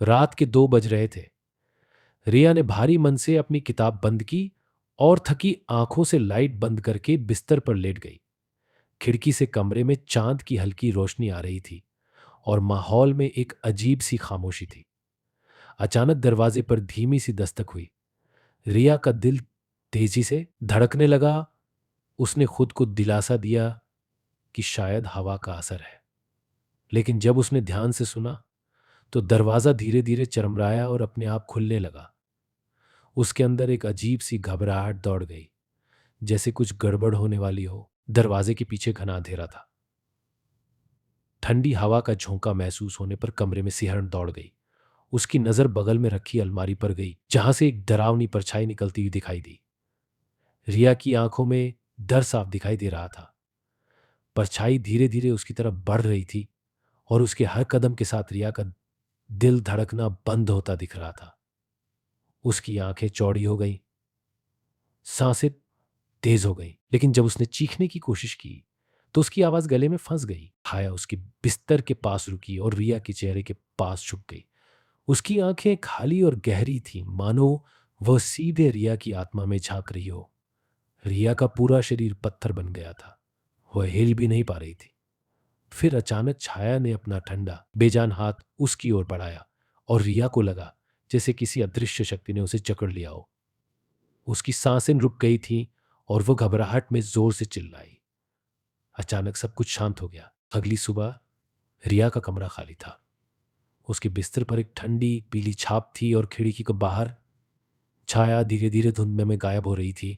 रात के 2 बज रहे थे। रिया ने भारी मन से अपनी किताब बंद की और थकी आंखों से लाइट बंद करके बिस्तर पर लेट गई। खिड़की से कमरे में चांद की हल्की रोशनी आ रही थी और माहौल में एक अजीब सी खामोशी थी। अचानक दरवाजे पर धीमी सी दस्तक हुई। रिया का दिल तेजी से धड़कने लगा। उसने खुद को दिलासा दिया कि शायद हवा का असर है। लेकिन जब उसने ध्यान से सुना तो दरवाजा धीरे धीरे चरमराया और अपने आप खुलने लगा। उसके अंदर एक अजीब सी घबराहट दौड़ गई, जैसे कुछ गड़बड़ होने वाली हो। दरवाजे के पीछे घना अंधेरा था। ठंडी हवा का झोंका महसूस होने पर कमरे में सिहरन दौड़ गई। उसकी नजर बगल में रखी अलमारी पर गई, जहां से एक डरावनी परछाई निकलती हुई दिखाई दी। रिया की आंखों में डर साफ दिखाई दे रहा था। परछाई धीरे धीरे उसकी तरफ बढ़ रही थी और उसके हर कदम के साथ रिया का दिल धड़कना बंद होता दिख रहा था। उसकी आंखें चौड़ी हो गईं, सांसें तेज हो गईं। लेकिन जब उसने चीखने की कोशिश की तो उसकी आवाज गले में फंस गई। हाया उसके बिस्तर के पास रुकी और रिया के चेहरे के पास झुक गई। उसकी आंखें खाली और गहरी थीं, मानो वह सीधे रिया की आत्मा में झांक रही हो। रिया का पूरा शरीर पत्थर बन गया था। वह हिल भी नहीं पा रही थी। फिर अचानक छाया ने अपना ठंडा बेजान हाथ उसकी ओर बढ़ाया और रिया को लगा जैसे किसी अदृश्य शक्ति ने उसे जकड़ लिया हो। उसकी सांसें रुक गई थीं और वो घबराहट में जोर से चिल्लाई। अचानक सब कुछ शांत हो गया। अगली सुबह रिया का कमरा खाली था। उसके बिस्तर पर एक ठंडी पीली छाप थी और खिड़की के बाहर छाया धीरे धीरे धुंध में गायब हो रही थी।